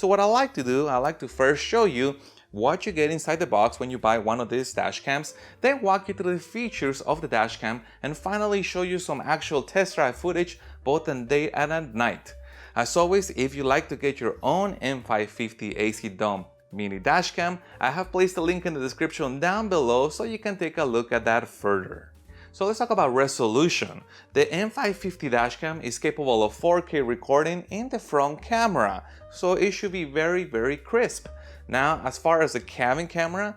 So what I like to do, I like to first show you what you get inside the box when you buy one of these dash cams, then walk you through the features of the dash cam, and finally show you some actual test drive footage both at day and at night. As always, if you like to get your own M550 AZDOME mini dash cam, I have placed a link in the description down below so you can take a look at that further. So let's talk about resolution. The M550 dashcam is capable of 4K recording in the front camera, so it should be very crisp. Now, as far as the cabin camera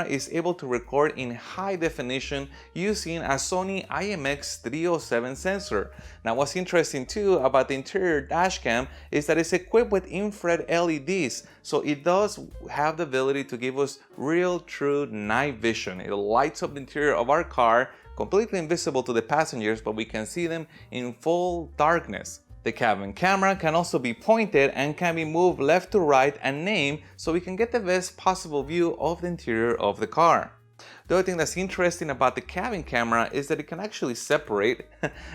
is able to record in high definition using a Sony IMX307 sensor. Now, what's interesting too about the interior dashcam is that it's equipped with infrared LEDs, so it does have the ability to give us real true night vision. It lights up the interior of our car, completely invisible to the passengers, but we can see them in full darkness. The cabin camera can also be pointed and can be moved left to right and named so we can get the best possible view of the interior of the car. The other thing that's interesting about the cabin camera is that it can actually separate,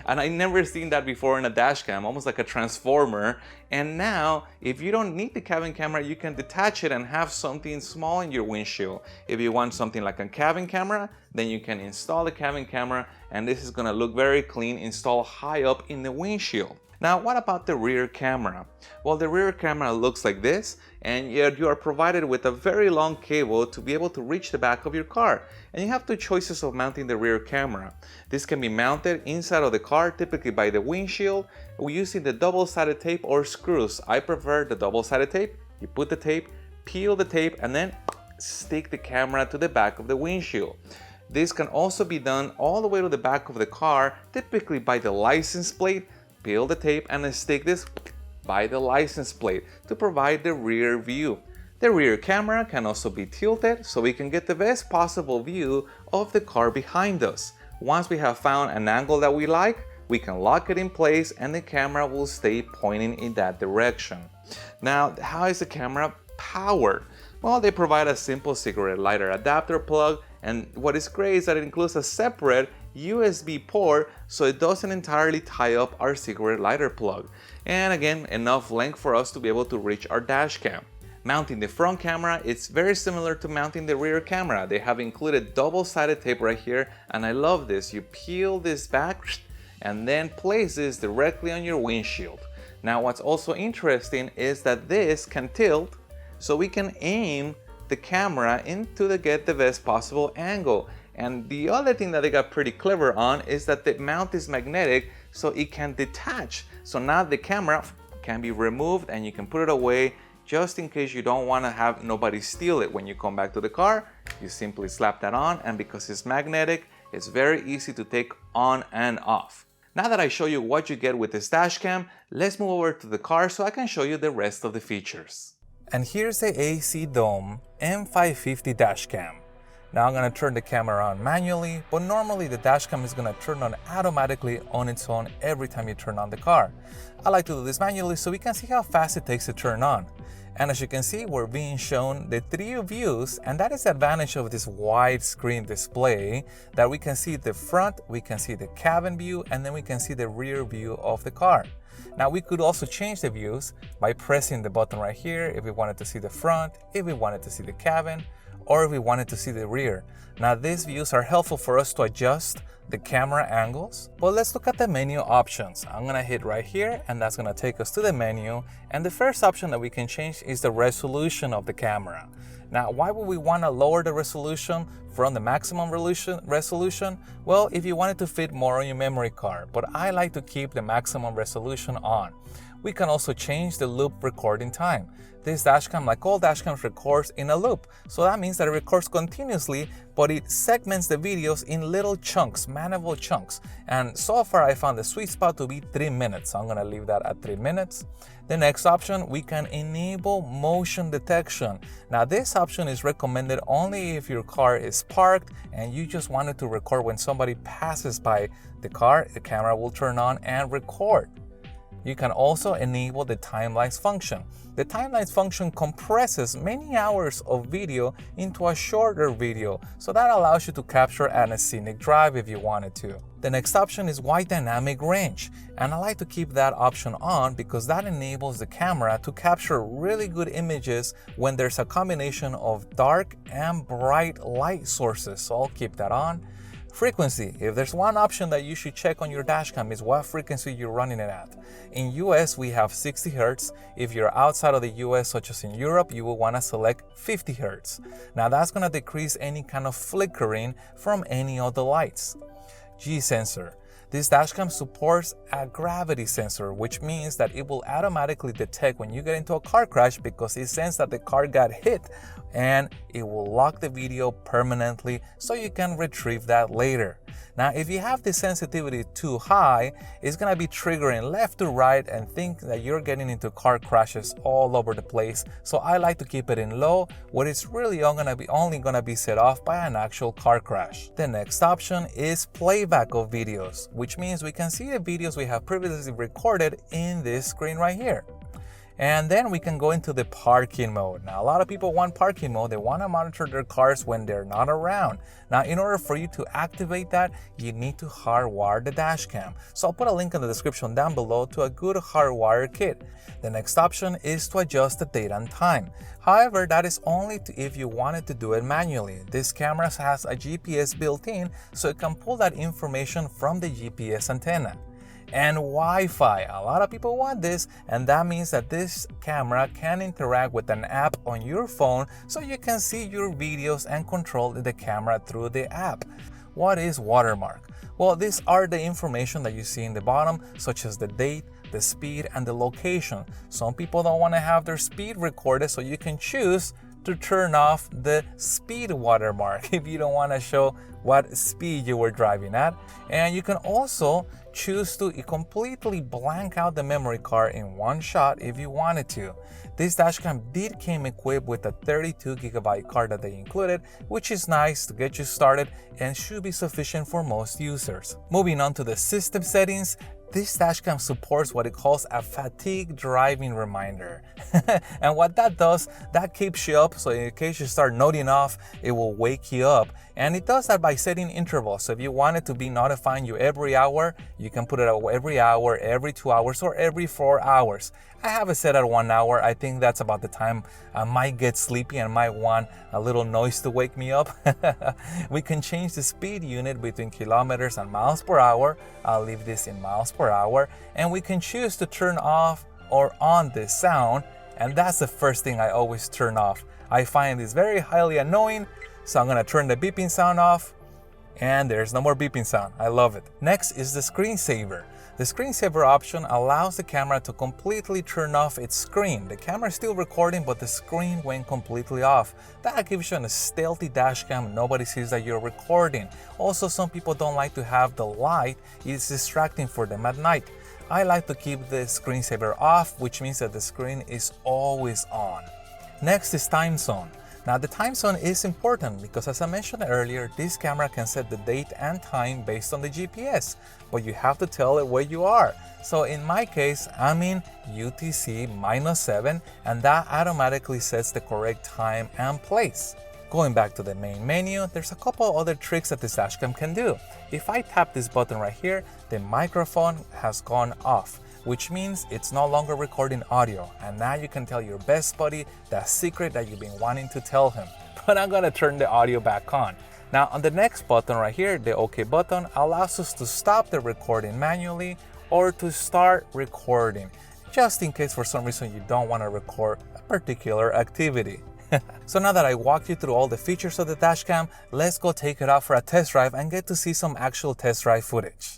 and I never seen that before in a dash cam, almost like a transformer. And now, if you don't need the cabin camera, you can detach it and have something small in your windshield. If you want something like a cabin camera, then you can install the cabin camera, and this is gonna look very clean, installed high up in the windshield. Now, what about the rear camera? Well, the rear camera looks like this, and yet you are provided with a very long cable to be able to reach the back of your car. And you have two choices of mounting the rear camera. This can be mounted inside of the car, typically by the windshield, using the double-sided tape or screws. I prefer the double-sided tape. You put the tape, peel the tape, and then stick the camera to the back of the windshield. This can also be done all the way to the back of the car, typically by the license plate. Peel the tape and stick this by the license plate to provide the rear view. The rear camera can also be tilted so we can get the best possible view of the car behind us. Once we have found an angle that we like, we can lock it in place and the camera will stay pointing in that direction. Now, how is the camera powered? Well, they provide a simple cigarette lighter adapter plug, and what is great is that it includes a separate USB port so it doesn't entirely tie up our cigarette lighter plug. And again, enough length for us to be able to reach our dash cam. Mounting the front camera, it's very similar to mounting the rear camera. They have included double-sided tape right here, and I love this. You peel this back and then place this directly on your windshield. Now, what's also interesting is that this can tilt so we can aim the camera into get the best possible angle. And the other thing that they got pretty clever on is that the mount is magnetic, so it can detach. So now the camera can be removed and you can put it away just in case you don't want to have nobody steal it when you come back to the car. You simply slap that on, and because it's magnetic, it's very easy to take on and off. Now that I show you what you get with this dash cam, let's move over to the car so I can show you the rest of the features. And here's the AZDOME M550 dashcam. Now I'm going to turn the camera on manually, but normally the dashcam is going to turn on automatically on its own every time you turn on the car. I like to do this manually so we can see how fast it takes to turn on. And as you can see, we're being shown the 3 views, and that is the advantage of this widescreen display, that we can see the front, we can see the cabin view, and then we can see the rear view of the car. Now we could also change the views by pressing the button right here if we wanted to see the front, if we wanted to see the cabin, or if we wanted to see the rear. Now these views are helpful for us to adjust the camera angles. But let's look at the menu options. I'm gonna hit right here, and that's gonna take us to the menu. And the first option that we can change is the resolution of the camera. Now, why would we want to lower the resolution from the maximum resolution? Well, if you wanted to fit more on your memory card, but I like to keep the maximum resolution on. We can also change the loop recording time. This dashcam, like all dashcams, records in a loop. So that means that it records continuously, but it segments the videos in little chunks, manageable chunks. And so far I found the sweet spot to be 3 minutes. So I'm gonna leave that at 3 minutes. The next option, we can enable motion detection. Now this option is recommended only if your car is parked and you just wanted to record when somebody passes by the car. The camera will turn on and record. You can also enable the timelapse function. The timelapse function compresses many hours of video into a shorter video, so that allows you to capture an scenic drive if you wanted to. The next option is wide dynamic range, and I like to keep that option on because that enables the camera to capture really good images when there's a combination of dark and bright light sources, so I'll keep that on. Frequency. If there's one option that you should check on your dashcam is what frequency you're running it at. In US we have 60 Hz. If you're outside of the US, such as in Europe, you will want to select 50 Hz. Now that's going to decrease any kind of flickering from any of the lights. G sensor. This dashcam supports a gravity sensor, which means that it will automatically detect when you get into a car crash because it senses that the car got hit, and it will lock the video permanently so you can retrieve that later. Now, if you have the sensitivity too high, it's gonna be triggering left to right and think that you're getting into car crashes all over the place. So I like to keep it in low, where it's really only gonna be set off by an actual car crash. The next option is playback of videos, which means we can see the videos we have previously recorded in this screen right here. And then we can go into the parking mode. Now, a lot of people want parking mode. They want to monitor their cars when they're not around. Now, in order for you to activate that, you need to hardwire the dash cam. So I'll put a link in the description down below to a good hardwire kit. The next option is to adjust the date and time. However, that is only if you wanted to do it manually. This camera has a GPS built in, so it can pull that information from the GPS antenna. And Wi-Fi. A lot of people want this, and that means that this camera can interact with an app on your phone so you can see your videos and control the camera through the app. What is watermark? Well, these are the information that you see in the bottom, such as the date, the speed, and the location. Some people don't want to have their speed recorded, so you can choose to turn off the speed watermark if you don't want to show what speed you were driving at. And you can also choose to completely blank out the memory card in one shot if you wanted to. This dashcam did come equipped with a 32GB card that they included, which is nice to get you started and should be sufficient for most users. Moving on to the system settings, this dashcam supports what it calls a fatigue driving reminder. And what that does, that keeps you up, so in case you start nodding off, it will wake you up. And it does that by setting intervals. So if you want it to be notifying you every hour, you can put it every hour, every 2 hours, or every 4 hours. I have it set at 1 hour. I think that's about the time I might get sleepy and might want a little noise to wake me up. We can change the speed unit between kilometers and miles per hour. I'll leave this in miles per hour. And we can choose to turn off or on the sound. And that's the first thing I always turn off. I find this very highly annoying. So I'm gonna turn the beeping sound off, and there's no more beeping sound. I love it. Next is the screensaver. The screensaver option allows the camera to completely turn off its screen. The camera is still recording, but the screen went completely off. That gives you a stealthy dashcam. Nobody sees that you're recording. Also, some people don't like to have the light. It's distracting for them at night. I like to keep the screensaver off, which means that the screen is always on. Next is time zone. Now, the time zone is important because, as I mentioned earlier, this camera can set the date and time based on the GPS, but you have to tell it where you are. So in my case, I'm in UTC -7, and that automatically sets the correct time and place. Going back to the main menu, there's a couple other tricks that this dashcam can do. If I tap this button right here, the microphone has gone off, which means it's no longer recording audio, and now you can tell your best buddy that secret that you've been wanting to tell him. But I'm gonna turn the audio back on. Now, on the next button right here, the OK button allows us to stop the recording manually or to start recording, just in case for some reason you don't want to record a particular activity. So now that I walked you through all the features of the dashcam, let's go take it out for a test drive and get to see some actual test drive footage.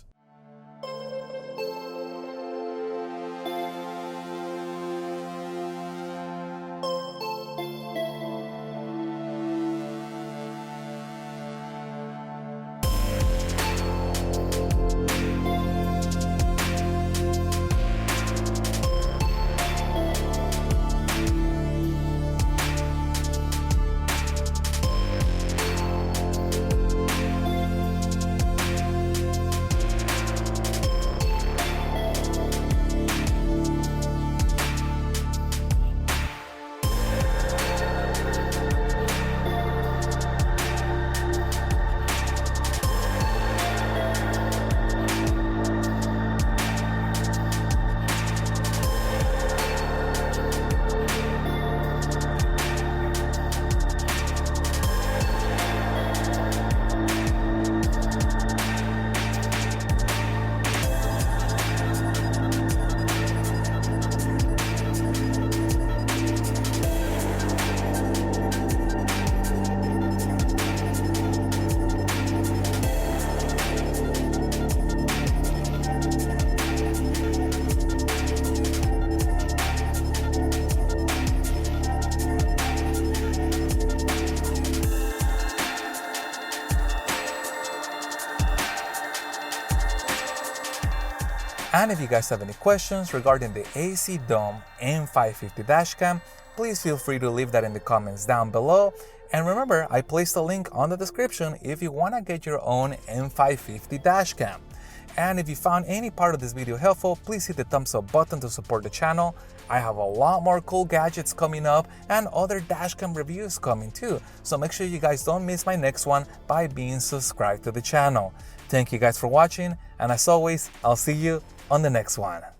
And if you guys have any questions regarding the AZDOME M550 dashcam, please feel free to leave that in the comments down below. And remember, I placed a link on the description if you want to get your own M550 dashcam. And if you found any part of this video helpful, please hit the thumbs up button to support the channel. I have a lot more cool gadgets coming up and other dashcam reviews coming too. So make sure you guys don't miss my next one by being subscribed to the channel. Thank you guys for watching, and as always, I'll see you on the next one.